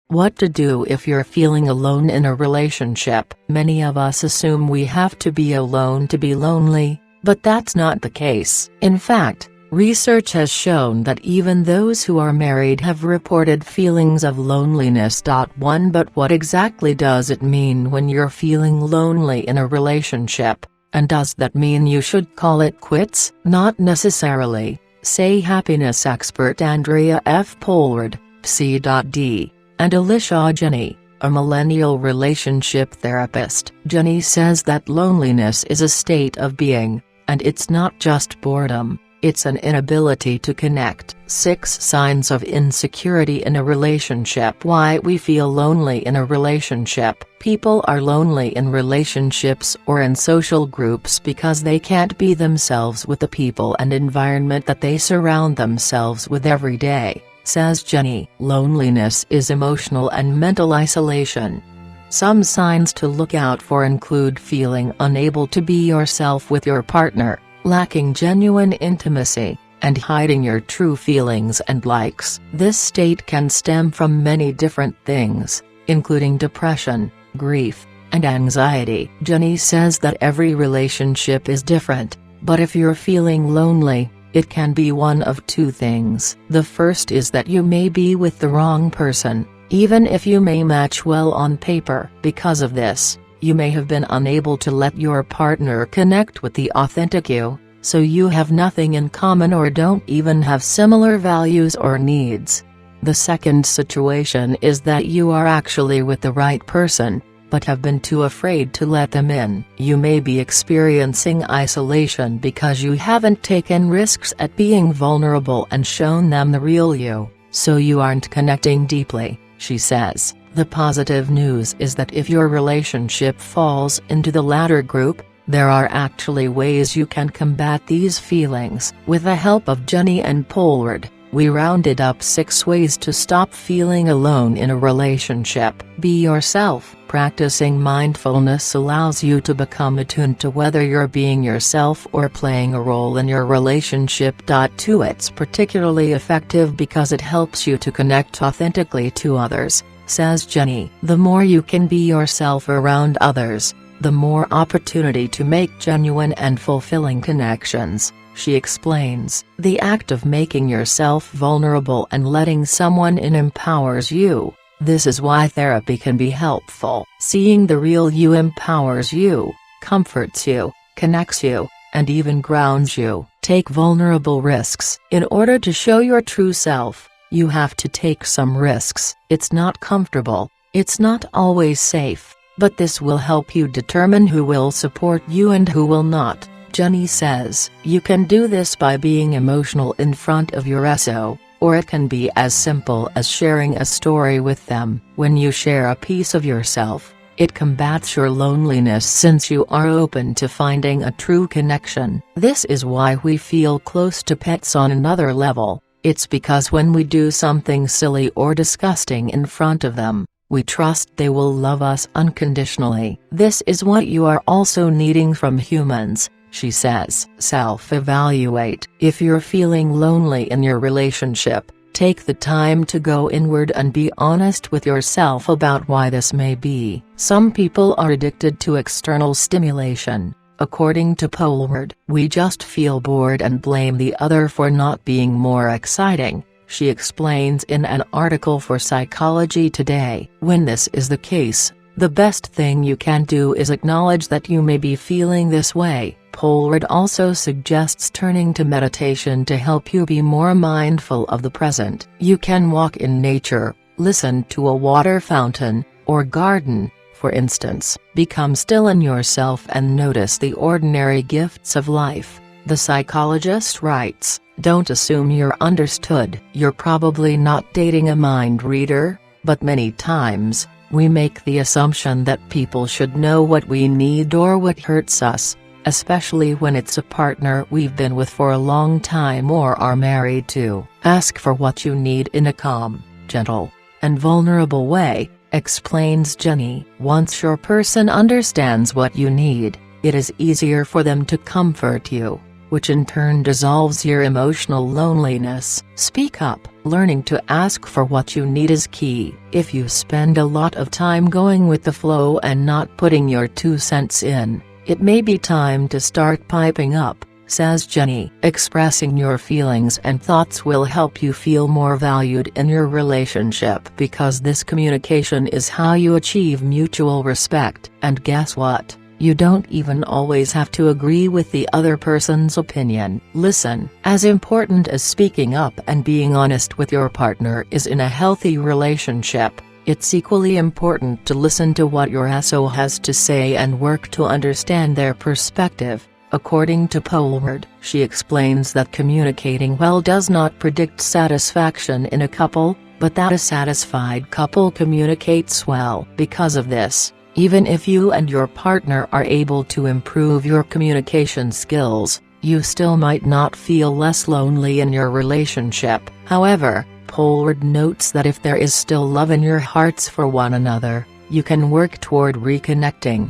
What to do if you're feeling alone in a relationship. Many of us assume we have to be alone to be lonely, but that's not the case. In fact, research has shown that even those who are married have reported feelings of loneliness. But what exactly does it mean when you're feeling lonely in a relationship, and does that mean you should call it quits? Not necessarily, say happiness expert Andrea F. Polward, Psi.D, and Alicia Jenny, a millennial relationship therapist. Jenny says that loneliness is a state of being, and it's not just boredom. It's an inability to connect. 6 signs of insecurity in a relationship. Why we feel lonely in a relationship. People are lonely in relationships or in social groups because they can't be themselves with the people and environment that they surround themselves with every day, says Jenny. Loneliness is emotional and mental isolation. Some signs to look out for include feeling unable to be yourself with your partner, lacking genuine intimacy, and hiding your true feelings and likes. This state can stem from many different things, including depression, grief, and anxiety. Jenny says that every relationship is different, but if you're feeling lonely, it can be one of 2 things. The first is that you may be with the wrong person, even if you may match well on paper. Because of this, you may have been unable to let your partner connect with the authentic you, so you have nothing in common or don't even have similar values or needs. The second situation is that you are actually with the right person, but have been too afraid to let them in. You may be experiencing isolation because you haven't taken risks at being vulnerable and shown them the real you, so you aren't connecting deeply, she says. The positive news is that if your relationship falls into the latter group, there are actually ways you can combat these feelings. With the help of Jenny and Polward, we rounded up 6 ways to stop feeling alone in a relationship. Be yourself. Practicing mindfulness allows you to become attuned to whether you're being yourself or playing a role in your relationship. 2 It's particularly effective because it helps you to connect authentically to others, says Jenny. The more you can be yourself around others, the more opportunity to make genuine and fulfilling connections, she explains. The act of making yourself vulnerable and letting someone in empowers you. This is why therapy can be helpful. Seeing the real you empowers you, comforts you, connects you, and even grounds you. Take vulnerable risks. In order to show your true self, you have to take some risks. It's not comfortable, it's not always safe, but this will help you determine who will support you and who will not, Jenny says. You can do this by being emotional in front of your SO, or it can be as simple as sharing a story with them. When you share a piece of yourself, it combats your loneliness since you are open to finding a true connection. This is why we feel close to pets on another level. It's because when we do something silly or disgusting in front of them, we trust they will love us unconditionally. This is what you are also needing from humans, she says. Self-evaluate. If you're feeling lonely in your relationship, take the time to go inward and be honest with yourself about why this may be. Some people are addicted to external stimulation. According to Polward, we just feel bored and blame the other for not being more exciting, she explains in an article for Psychology Today. When this is the case, the best thing you can do is acknowledge that you may be feeling this way. Polward also suggests turning to meditation to help you be more mindful of the present. You can walk in nature, listen to a water fountain, or garden, for instance. Become still in yourself and notice the ordinary gifts of life. The psychologist writes, "Don't assume you're understood." You're probably not dating a mind reader, but many times, we make the assumption that people should know what we need or what hurts us, especially when it's a partner we've been with for a long time or are married to. Ask for what you need in a calm, gentle, and vulnerable way, explains Jenny. Once your person understands what you need, it is easier for them to comfort you. which in turn dissolves your emotional loneliness. Speak up. Learning to ask for what you need is key. If you spend a lot of time going with the flow and not putting your 2 cents in, it may be time to start piping up, says Jenny. Expressing your feelings and thoughts will help you feel more valued in your relationship because this communication is how you achieve mutual respect. And guess what? You don't even always have to agree with the other person's opinion. Listen. As important as speaking up and being honest with your partner is in a healthy relationship, it's equally important to listen to what your SO has to say and work to understand their perspective. According to Polward, she explains that communicating well does not predict satisfaction in a couple, but that a satisfied couple communicates well. Because of this, even if you and your partner are able to improve your communication skills, you still might not feel less lonely in your relationship. However, Polward notes that if there is still love in your hearts for one another, you can work toward reconnecting.